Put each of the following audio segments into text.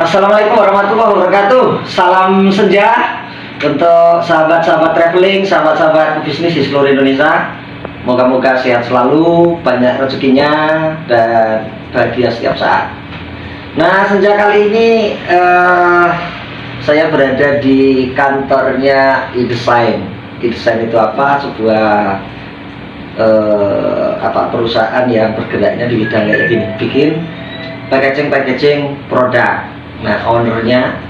Assalamualaikum warahmatullahi wabarakatuh. Salam senja untuk sahabat-sahabat traveling, sahabat-sahabat bisnis di seluruh Indonesia. Moga-moga sehat selalu, banyak rezekinya, dan bahagia setiap saat. Nah, senja kali ini saya berada di kantornya e-design. E-design itu apa? Sebuah perusahaan yang bergeraknya di bidang kayak gini, bikin packaging produk. Nah, ownernya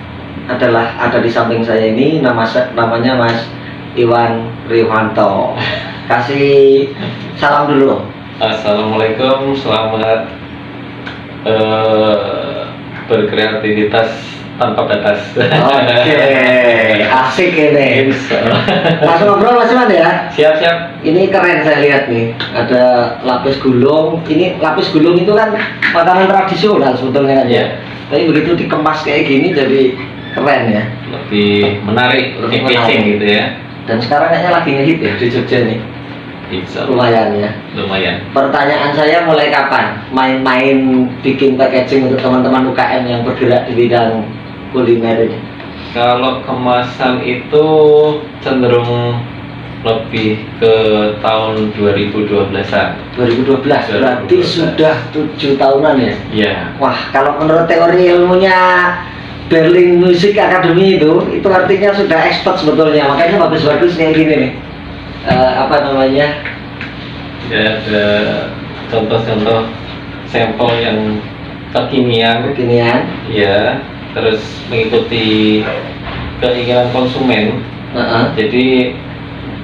ada di samping saya ini, namanya Mas Iwan Riwanto. Kasih salam dulu. Assalamualaikum, selamat berkreativitas tanpa batas. Oke, asik ini. Langsung ngobrol Mas Iwan ya. Siap. Ini keren saya lihat nih. Ada lapis gulung. Ini lapis gulung itu kan makanan tradisional sebetulnya kan ya. Tapi begitu dikemas kayak gini jadi keren ya. Lebih menarik, lebih catching gitu ya. Dan sekarang kayaknya lagi ngehit ya di Jogja nih. Lumayan ya. Lumayan. Pertanyaan saya, mulai kapan main-main bikin packaging untuk teman-teman UKM yang bergerak di bidang kuliner ini? Kalau kemasan itu cenderung lebih ke tahun 2012-an. 2012 berarti sudah 7 tahunan ya? Iya. Wah, kalau menurut teori ilmunya Berlin Music Academy itu artinya sudah expert sebetulnya. Makanya bagus-bagus kayak gini nih. Ya, ada contoh-contoh sampel yang kekinian. Ya, terus mengikuti keinginan konsumen. Jadi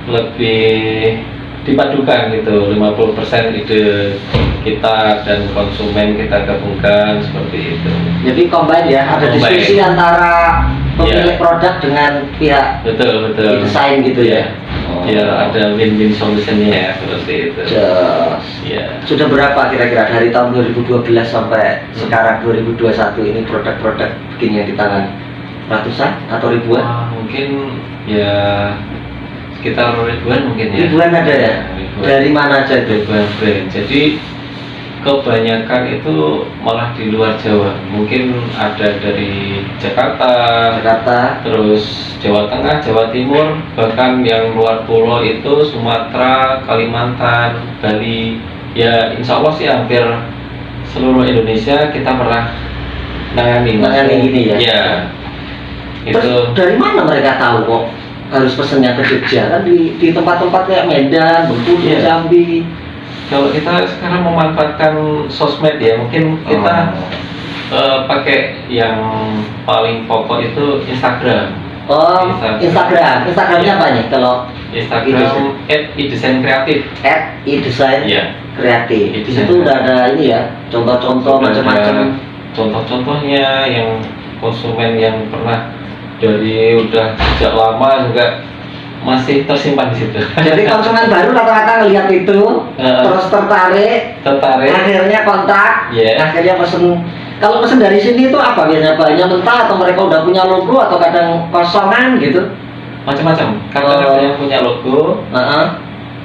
lebih dipadukan gitu, 50% ide kita dan konsumen kita gabungkan seperti itu. Jadi combine ya, ada diskusi antara pemilik produk dengan pihak betul desain gitu ya. Ya, ada win-win solutionnya ya, seperti itu. Ya. Sudah berapa kira-kira dari tahun 2012 sampai sekarang 2021 ini produk-produk begini yang di tangan? Ratusan atau ribuan? Mungkin ya sekitar ribuan mungkin ya. Ribuan ada ya? Ribuan. Dari mana aja itu? Ribuan brand. Jadi kebanyakan itu malah di luar Jawa. Mungkin ada dari Jakarta, terus Jawa Tengah, Jawa Timur, bahkan yang luar pulau itu Sumatera, Kalimantan, Bali. Ya, insya Allah sih hampir seluruh Indonesia kita pernah nangani gini ya. Ya. Terus dari mana mereka tahu kok harus pesennya ke Jogja? Kan di tempat-tempat kayak Medan, Bengkulu, Jambi. Kalau kita sekarang memanfaatkan sosmed ya, mungkin kita pakai yang paling pokok itu Instagram. Instagramnya apa nih kalau Instagram @e-design-kreatif. @e-design-kreatif. Di situ udah ada ini ya, contoh-contoh macam-macam. Contoh-contohnya yang konsumen yang pernah dari udah sejak lama juga masih tersimpan di situ. Jadi konsumen baru rata-rata ngelihat itu, terus tertarik, akhirnya kontak, akhirnya pesen. Kalau pesen dari sini itu apa biasanya? Bahannya mentah atau mereka udah punya logo atau kadang kosongan gitu? Macam-macam. Kadang ada yang punya logo,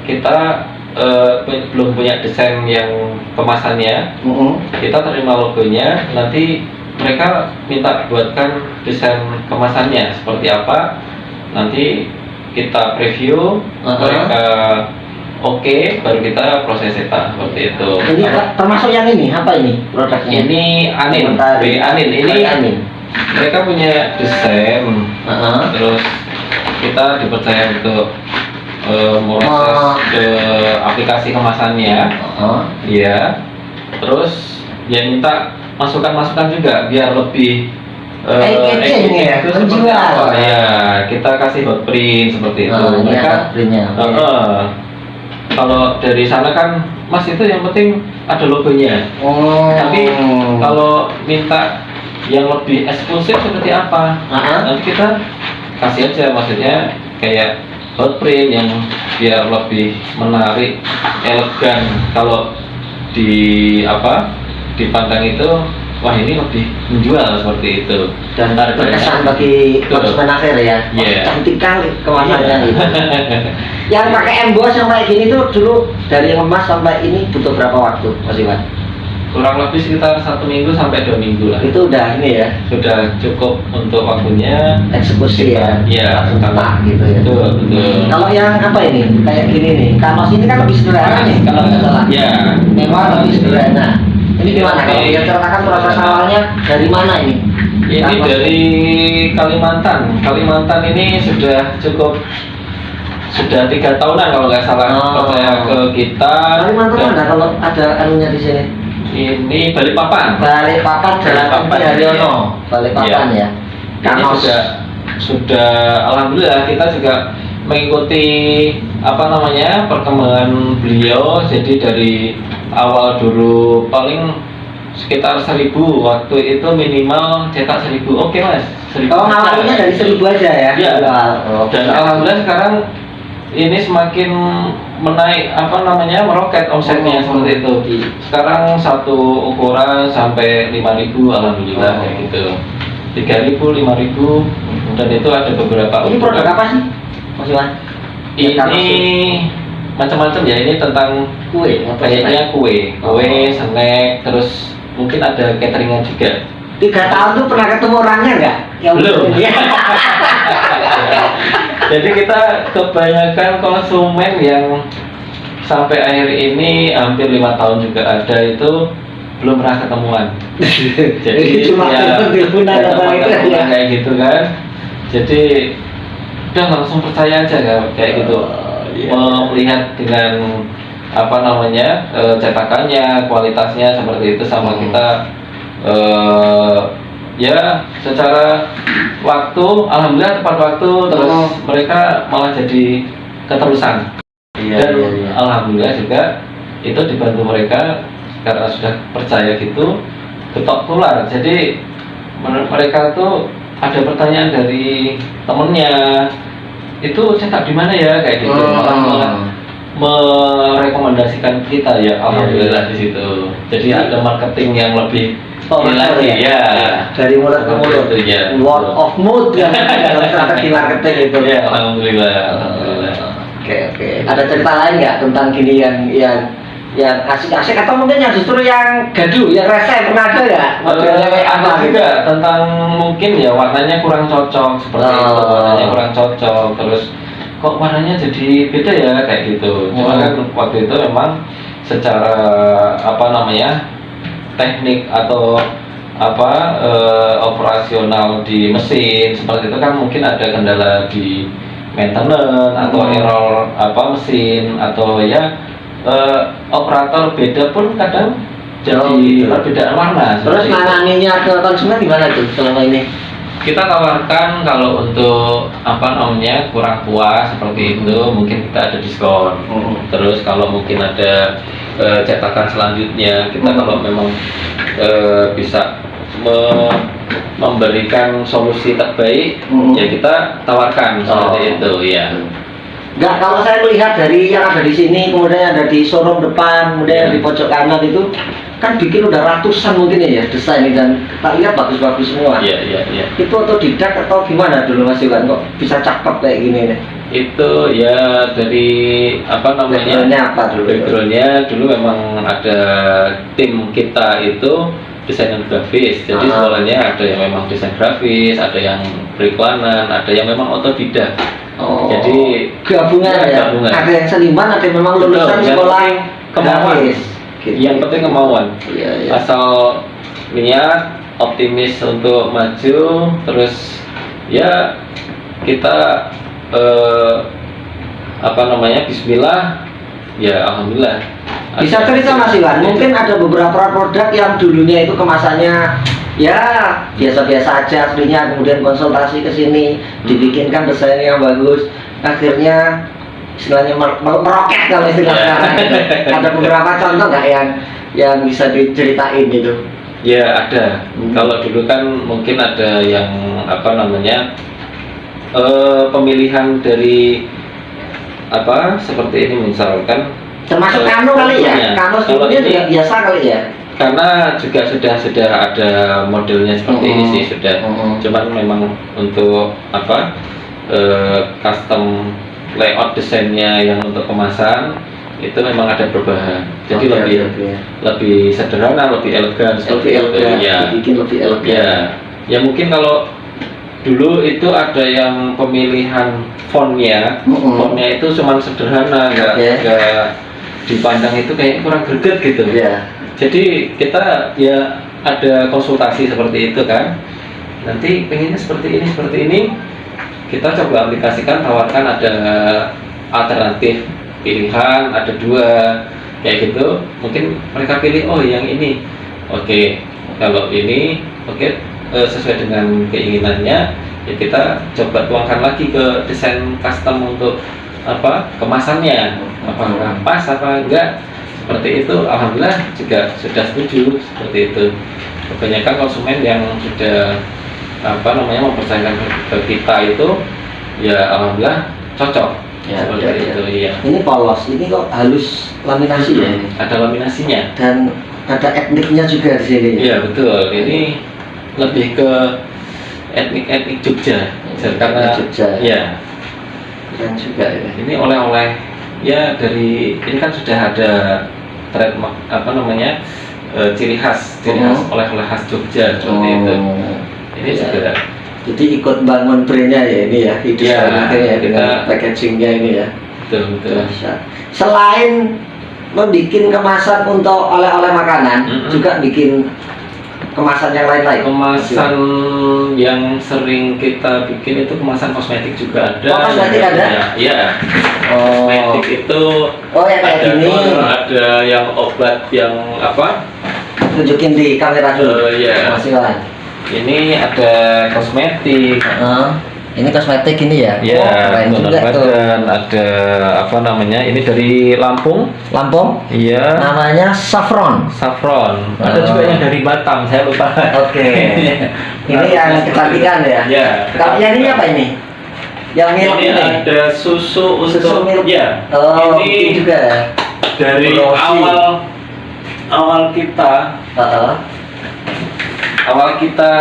kita belum punya desain yang kemasannya, kita terima logonya, nanti mereka minta buatkan desain kemasannya seperti apa, nanti kita preview, mereka oke, baru kita proses cetak seperti itu. Ini termasuk yang ini, apa ini produknya? Ini Anin, Anin. Ini mereka punya desain, terus kita dipercaya untuk proses ke aplikasi kemasannya, ya. Terus ya minta masukan juga biar lebih menjual. Ya, kita kasih hot print seperti itu. Mereka kalau dari sana kan, Mas itu yang penting ada logonya. Tapi kalau minta yang lebih eksklusif seperti apa, nanti kita kasih aja, maksudnya kayak hot print yang biar lebih menarik, elegan. Kalau dipandang itu, wah ini lebih menjual seperti itu. Dan berkesan bagi konsumen akhir ya. Cantik kali kemasannya itu. Yang pakai emboss yang kayak gini tuh dulu dari ngemas sampai ini butuh berapa waktu, Mas Iwan? kurang lebih sekitar 1 minggu sampai 2 minggu lah. Itu udah ini ya, Sudah cukup untuk waktunya eksekusi ya. Iya, Langsung tak gitu ya. betul. Kalau yang apa ini? Kayak gini nih. Kanos ini kan lebih sederhana nih kalau nggak salah. Ya. Memang lebih sederhana. Ini gimana kalau Ini- dia ceritakan proses awalnya dari mana ini? Ini Kanos. dari Kalimantan. Kalimantan ini sudah 3 tahunan kalau nggak salah percaya ke kita. Kalimantan Dan mana kalau ada anunya di sini? Ini Balikpapan. Balikpapan Jalan Balikpapan. Tinggi Haryono. Balikpapan ya. Ini Kanos. sudah alhamdulillah kita juga mengikuti perkembangan beliau. Jadi dari awal dulu paling sekitar 1.000, waktu itu minimal cetak 1.000. Oke Mas, 1.000 Oh, saja. awalnya dari 1.000 aja ya? Iya. Oh, Dan alhamdulillah sekarang ini semakin meroket omsetnya seperti itu. Sekarang satu ukuran sampai 5.000 alhamdulillah kayak gitu. 3.000, 5.000 dan itu ada beberapa Ini produk ukuran. apa sih, Mas Iwan? Ini macam-macam ya, ini tentang Kue. kayaknya kue, snack, terus mungkin ada cateringan juga. 3 tahun tuh pernah ketemu orangnya nggak? Yang Belum. Iya. Jadi kita kebanyakan konsumen yang sampai akhir ini hampir 5 tahun juga ada itu belum pernah ketemuan. Jadi Cuma telepon-teleponan apa itu telepon-teleponan ya. kayak gitu kan. Jadi udah langsung percaya aja kayak gitu. iya. Melihat dengan cetakannya, kualitasnya seperti itu sama kita ya secara waktu alhamdulillah tepat waktu, terus mereka malah jadi keterusan. Dan alhamdulillah juga itu dibantu mereka karena sudah percaya gitu, ketok tular. Jadi mereka tuh ada pertanyaan dari temennya, itu cetak di mana ya kayak gitu, malah merekomendasikan kita ya, alhamdulillah di situ. Jadi ada marketing yang lebih lagi ya. Dari mulut ke mulut. Ya. Word of mouth yang dalam strategi marketing itu. Ya, alhamdulillah. Alhamdulillah. Oke. Ada cerita lain nggak tentang gini yang asik-asik atau mungkin yang justru yang gaduh, yang rese, pernah ada ya? Modelnya kayak apa Ada gitu? juga tentang mungkin ya warnanya kurang cocok seperti itu, warnanya kurang cocok, terus kok warnanya jadi beda ya kayak gitu. Cuma kan waktu itu memang secara teknik atau operasional di mesin seperti itu kan mungkin ada kendala di maintenance atau error mesin atau ya operator beda pun kadang jadi perbedaan warna. Terus seperti itu. nanganinya ke konsumen gimana tuh selama ini? Kita tawarkan kalau untuk kurang puas seperti itu mungkin kita ada diskon. Terus kalau mungkin ada cetakan selanjutnya kita kalau memang bisa memberikan solusi terbaik ya kita tawarkan seperti itu ya. Enggak, kalau saya melihat dari yang ada di sini, kemudian ada di showroom depan, kemudian di pojok kanan itu kan bikin udah ratusan mungkin ya desain ini, dan tak lihat bagus-bagus semua. Iya. Itu otodidak atau gimana dulu Mas Iwan kok bisa cakep kayak gini nih? Itu ya dari Backgroundnya apa dulu? Backgroundnya dulu memang ada tim kita itu desainer grafis. Jadi sekolahnya ada yang memang desain grafis, ada yang periklanan, ada yang memang otodidak. Jadi gabungan ya. Gabungan. Ada yang seniman, ada yang memang lulusan Betul, sekolah kemauan. grafis. Gitu. Yang penting kemauan. Iya. Asal niat, optimis untuk maju, terus ya kita Bismillah, ya alhamdulillah. Bisa cerita Mas Iwan, mungkin ada beberapa produk yang dulunya itu kemasannya ya biasa-biasa aja aslinya, kemudian konsultasi ke sini dibikinkan desain yang bagus, akhirnya istilahnya meroket kalau istilah sekarang. Ada beberapa contoh nggak yang bisa diceritain gitu? Ya ada. Kalau dulu kan mungkin ada yang pemilihan dari seperti ini misalkan. Termasuk kano kali ya? Kano sebetulnya juga biasa kali ya? Karena juga sudah ada modelnya seperti ini sih sudah. Cuman memang untuk custom layout desainnya yang untuk kemasan itu memang ada perubahan. Jadi Oke. lebih sederhana, lebih elegan, Lebih elegan, ya. dibikin lebih elegan. Ya mungkin kalau dulu itu ada yang pemilihan fontnya itu cuma sederhana, nggak dipandang itu kayak kurang greget gitu. Jadi kita ya ada konsultasi seperti itu kan, nanti pengennya seperti ini, kita coba aplikasikan, tawarkan ada alternatif pilihan, ada 2 kayak gitu, mungkin mereka pilih oh yang ini, oke. Kalau ini sesuai dengan keinginannya, ya kita coba tuangkan lagi ke desain custom untuk kemasannya, apakah pas apa enggak, seperti itu. Alhamdulillah juga sudah setuju seperti itu. Kebanyakan konsumen yang sudah mempercayakan ke kita itu ya alhamdulillah cocok seperti itu. Iya. Ini polos, ini kok halus laminasi ya? Ada laminasinya dan ada etniknya juga di sini. Iya betul, ini lebih ke etnik Jogja, karena Jogja. Ya. Dan juga ya. Ini oleh-oleh ya dari ini kan sudah ada trademark ciri khas oleh-oleh khas Jogja seperti itu. Ini juga. Jadi ikut bangun brandnya ya ini ya, dengan packagingnya ini ya. Betul. Selain membuat kemasan untuk oleh-oleh makanan, juga bikin kemasan yang lain-lain. Kemasan yang sering kita bikin itu kemasan kosmetik juga ada. Kosmetik ada? Iya. Kosmetik itu yang kayak gini. Ada yang obat yang Tunjukin di kamera dulu. Masih lain. Ini ada kosmetik. Ini kosmetik ini ya? Keren juga tuh. Ada ini dari Lampung. Iya. Namanya saffron. Ada juga yang dari Batam, saya lupa. Ini yang kecantikan ya? Iya. Kalau yang ini apa ini? Yang milk ini? Ada susu milk. Ya. Ini juga ya? Dari awal kita. Awal kita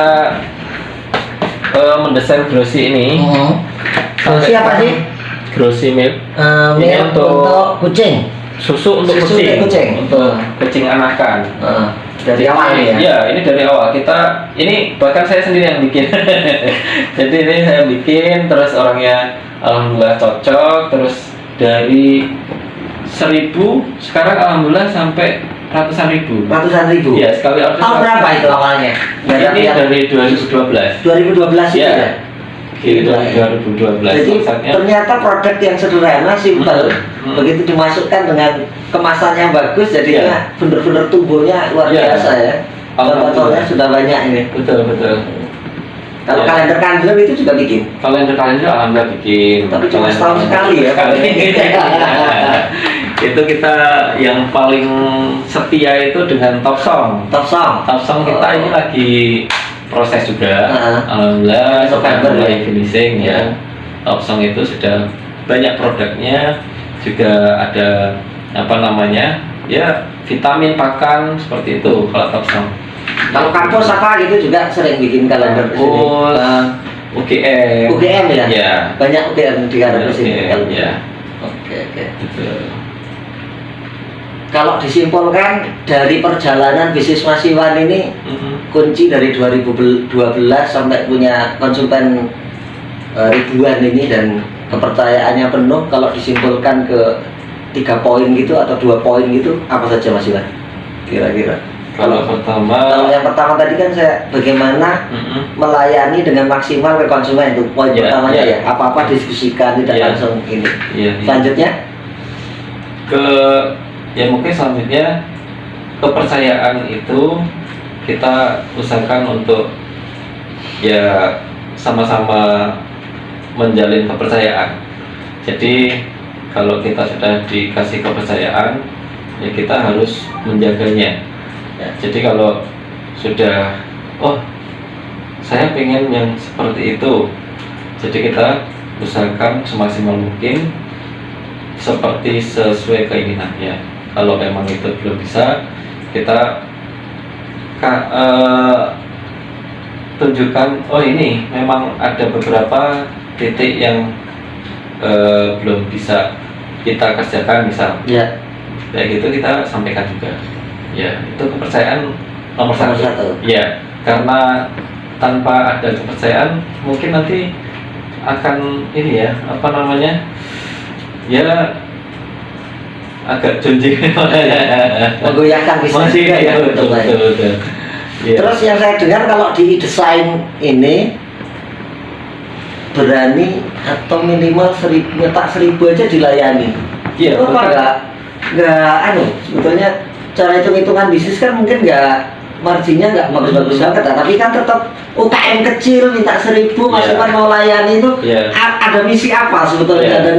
mendesain Grossi ini. Grossi apa sih? Grossi milk. Milk untuk kucing. Susu untuk kucing. Untuk kucing anakan. Dari awal ya? Iya, ini dari awal. Ini bahkan saya sendiri yang bikin. Jadi ini saya bikin, terus orangnya alhamdulillah cocok, terus dari 1.000 sekarang alhamdulillah sampai ratusan ribu. Iya, sekali order. Tahun berapa itu awalnya? Ini dari 2012. 2012 itu ya? Gitu, 2012. Jadi ternyata produk yang sederhana, simpel, begitu dimasukkan dengan kemasan yang bagus, jadinya bener-bener tumbuhnya luar biasa ya. Contohnya sudah banyak ini. Betul. Kalau kalender kandil itu juga bikin? Kalender alhamdulillah bikin. Tapi cuma setahun sekali ya? Itu kita yang paling setia itu dengan Top Song kita ini lagi proses juga. Alhamdulillah mulai finishing ya. Top Song itu sudah banyak produknya, juga ada ya vitamin pakan seperti itu kalau Top Song. Kalau kampus apa gitu juga sering bikin kalender di sini. UGM ya? Ya. Banyak UGM di kalender sini. Ya. Oke. Kalau disimpulkan dari perjalanan bisnis Mas Iwan ini, kunci dari 2012 sampai punya konsultan ribuan ini dan kepercayaannya penuh, kalau disimpulkan ke 3 poin gitu atau 2 poin gitu, apa saja Mas Iwan? Kira-kira. Kalau yang pertama tadi kan saya bagaimana melayani dengan maksimal ke konsumen, itu poin pertamanya ya. Apa-apa diskusikan, tidak langsung ini. Selanjutnya mungkin selanjutnya kepercayaan itu kita usahakan untuk ya sama-sama menjalin kepercayaan. Jadi kalau kita sudah dikasih kepercayaan, ya kita harus menjaganya. Jadi kalau sudah saya pengen yang seperti itu, jadi kita usahakan semaksimal mungkin seperti sesuai keinginannya. Kalau memang itu belum bisa, kita tunjukkan ini memang ada beberapa titik yang belum bisa kita kerjakan, misal kayak gitu kita sampaikan juga. Ya, itu kepercayaan nomor Nomor satu. satu. Ya, karena tanpa ada kepercayaan mungkin nanti akan ini ya, apa namanya, ya agak jonjing. Menggoyahkan bisnis Masih juga ya. ya, betul, Baik. betul, betul. Ya. Terus yang saya dengar kalau di desain ini berani atau minimal 1000, nyetak 1000 aja dilayani. Iya, Itu betul. apa nggak sebetulnya cara hitung-hitungan bisnis kan mungkin nggak marginnya nggak bagus-bagus banget, tapi kan tetap UKM kecil minta 1000 Mas Iya. Iwan mau layani itu Iya. ada misi apa sebetulnya? Iya. Dan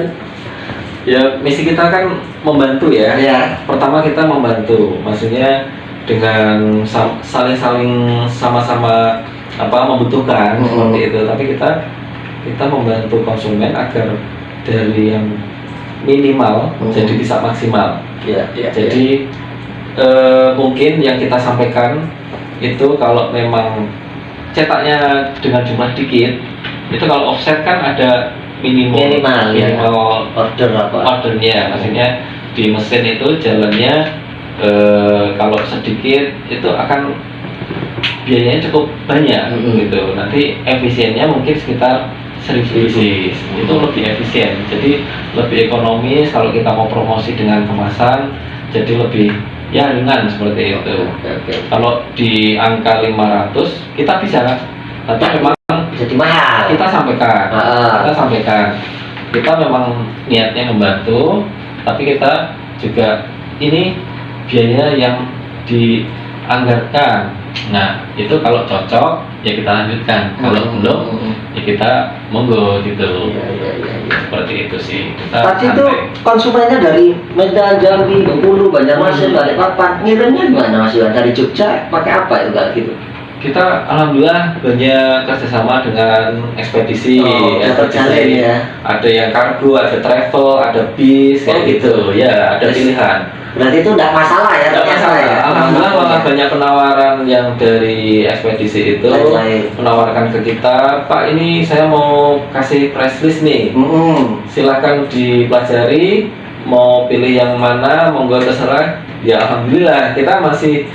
Ya, misi kita kan membantu ya. ya, Pertama kita membantu, maksudnya dengan saling sama-sama apa membutuhkan seperti itu. Tapi kita membantu konsumen agar dari yang minimal jadi bisa maksimal. ya, Jadi mungkin yang kita sampaikan itu kalau memang cetaknya dengan jumlah dikit, itu kalau offset kan ada minimal ya. Order apa? ordernya, maksudnya di mesin itu jalannya kalau sedikit itu akan biayanya cukup banyak gitu. Nanti efisiennya mungkin sekitar 1000 pieces, itu lebih efisien, jadi lebih ekonomis. Kalau kita mau promosi dengan kemasan jadi lebih ya ringan seperti itu. Kalau di angka 500 kita bisa, tapi memang Jadi mahal. kita sampaikan kita memang niatnya membantu, tapi kita juga ini biaya yang dianggarkan. Nah, itu kalau cocok ya kita lanjutkan, kalau belum ya kita monggo gitu. Seperti itu sih. Kita Tadi itu santai. konsumennya dari Medan, Jambi, Bengkulu, Banjarmasin, Balikpapan. Ngirimnya gimana Mas Iwan? Dari Jogja pakai apa itu kayak gitu? Kita alhamdulillah banyak kerjasama dengan ekspedisi. Terjalin ya. Ada yang kargo, ada travel, ada bis, kayak gitu. Ya, ada pilihan. Berarti itu enggak masalah ya? Tidak ternyata masalah. ya? Alhamdulillah malah banyak penawaran yang dari ekspedisi itu Baik. menawarkan ke kita, Pak, ini saya mau kasih price list nih. Silakan dipelajari, mau pilih yang mana, monggo terserah. Ya alhamdulillah kita masih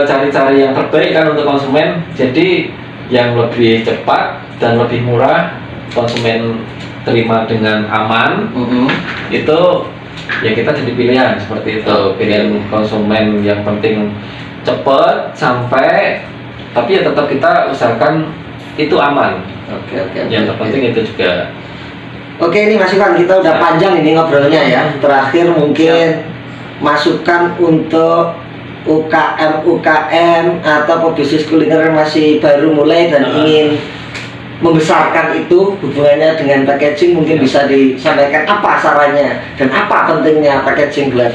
cari-cari yang terbaik kan untuk konsumen. Jadi yang lebih cepat dan lebih murah, konsumen terima dengan aman, itu ya kita jadi pilihan seperti itu. Pilihan konsumen yang penting cepat sampai, tapi ya tetap kita usahakan itu aman. Yang terpenting itu juga. Oke, ini Mas Iwan, kita udah panjang ini ngobrolnya ya. Terakhir mungkin masukan untuk UKM atau pebisnis kuliner yang masih baru mulai dan ingin membesarkan itu hubungannya dengan packaging, mungkin bisa disampaikan apa sarannya dan apa pentingnya packaging buat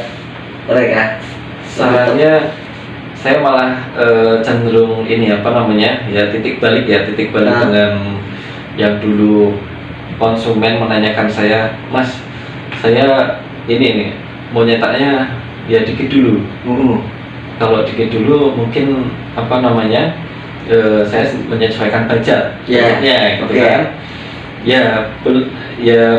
mereka. Sarannya saya malah cenderung ini apa namanya ya titik balik dengan yang dulu konsumen menanyakan saya, Mas, saya ini nih mau nyetaknya ya dikit dulu. Kalau dikit dulu mungkin apa namanya saya menyesuaikan budget. Ya, gitu kan. Ya,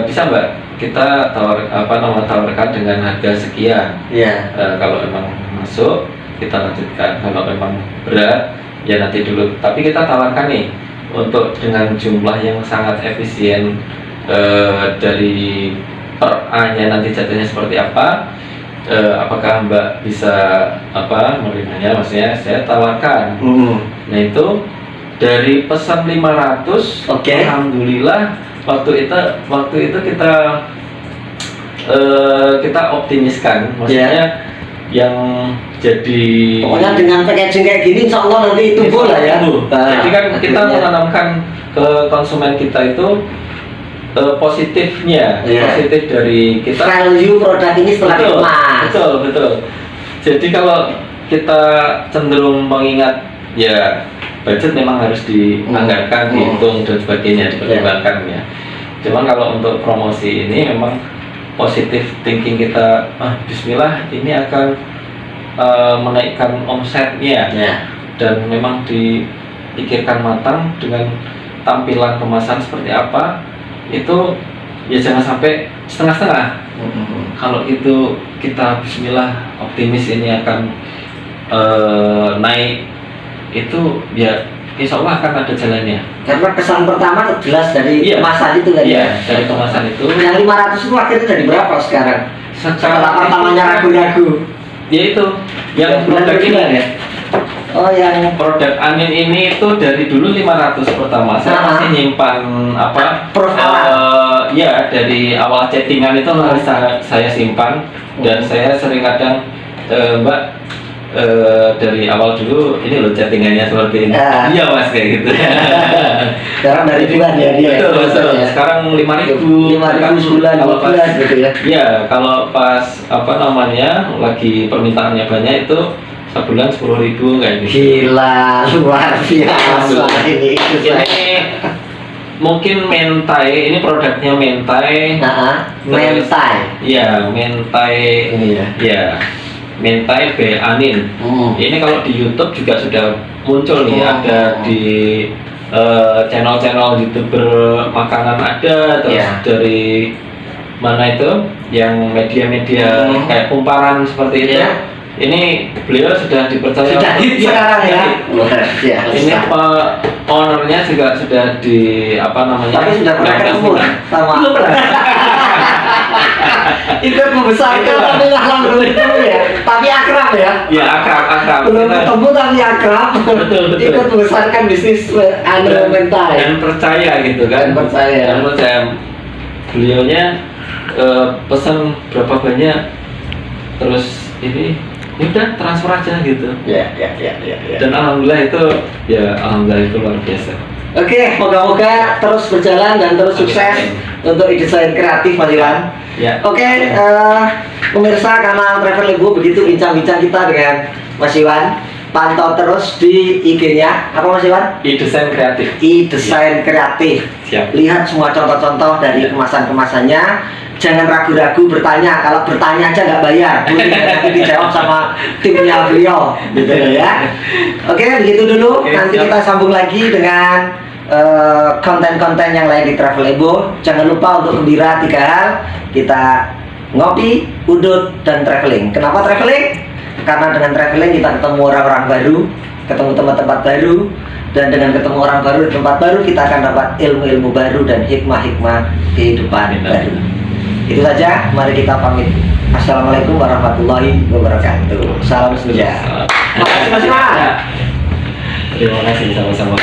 bisa Mbak, kita tawarkan dengan harga sekian. Kalau memang masuk kita lanjutkan, kalau memang berat ya nanti dulu. Tapi kita tawarkan nih untuk dengan jumlah yang sangat efisien, dari per A-nya nanti jatuhnya seperti apa. Apakah Mbak bisa menerimanya? Maksudnya saya tawarkan. Nah itu dari pesan 500, alhamdulillah waktu itu kita optimiskan, maksudnya yang jadi pokoknya dengan packaging kayak gini insya Allah nanti tumbuh lah ya. Jadi kan kita menanamkan ke konsumen kita itu positifnya, positif dari kita, value produk ini setelah dikemas. Betul. Jadi kalau kita cenderung mengingat ya budget memang harus dianggarkan, dihitung dan sebagainya, dipertimbangkan ya. Cuman kalau untuk promosi ini memang positif thinking kita, bismillah ini akan menaikkan omsetnya, dan memang dipikirkan matang dengan tampilan kemasan seperti apa, itu ya jangan sampai setengah-setengah. Kalau itu kita Bismillah optimis ini akan naik, itu ya insya Allah akan ada jalannya. Karena kesan pertama jelas dari kemasan itu kan ya? Dari kemasan itu. Yang 500 itu akhirnya jadi berapa sekarang? Setelah pertamanya ragu-ragu. Ya itu, yang produk ini ya. Oh, yang produk Anin ini itu dari dulu 500 pertama. Saya masih nyimpan ya dari awal chattingan itu saya simpan dan saya sering kadang Mbak dari awal dulu ini loh chattingannya seperti ini. Iya Mas kayak gitu. Sekarang dari bulan ya dia. Betul. Sekarang 5.000 sebulan kalau pas gitu ya. Iya, kalau pas lagi permintaannya banyak itu sebulan 10.000 kayak gitu. Gila, luar biasa ini. Mungkin mentai, ini produknya mentai. Mentai. Iya, mentai. Ini ya. Iya. Mentai B Anin. Ini kalau di YouTube juga sudah muncul nih, ada di channel-channel YouTuber makanan ada, terus dari mana itu yang media-media kayak kumparan seperti itu. Ini beliau sudah dipercaya. Sudah sekarang ya. Ini ownernya juga sudah Tapi sudah pernah ketemu sama. Belum pernah. Ikut membesarkan tapi alhamdulillah ya. Tapi akrab ya. Ya akrab. Belum ketemu tapi akrab. Betul. Ikut membesarkan bisnis mentai. Dan percaya gitu kan. Dan percaya. Beliaunya pesan berapa banyak, terus ini udah transfer aja gitu. Ya. Dan alhamdulillah itu luar biasa. Oke, moga-moga terus berjalan dan terus sukses untuk desain kreatif Mas Iwan. Ya. Oke, pemirsa kanal Travel Ibu, begitu bincang-bincang kita dengan Mas Iwan. Pantau terus di IG-nya apa Mas Iwan? Desain kreatif. Desain kreatif. Siap. Lihat semua contoh-contoh dari kemasan-kemasannya. Jangan ragu-ragu bertanya. Kalau bertanya aja nggak bayar, nanti dijawab sama timnya beliau, gitu ya. Oke, begitu dulu. Nanti kita sambung lagi dengan konten-konten yang lain di Travel Ebo. Jangan lupa untuk gembira 3 hal. Kita ngopi, udut, dan traveling. Kenapa traveling? Karena dengan traveling kita ketemu orang-orang baru, ketemu tempat-tempat baru, dan dengan ketemu orang baru di tempat baru kita akan dapat ilmu-ilmu baru dan hikmah-hikmah kehidupan baru. Itu saja, mari kita pamit. Assalamualaikum warahmatullahi wabarakatuh. Salam sejahtera. Terima kasih Mas Iwan. Terima kasih sama-sama.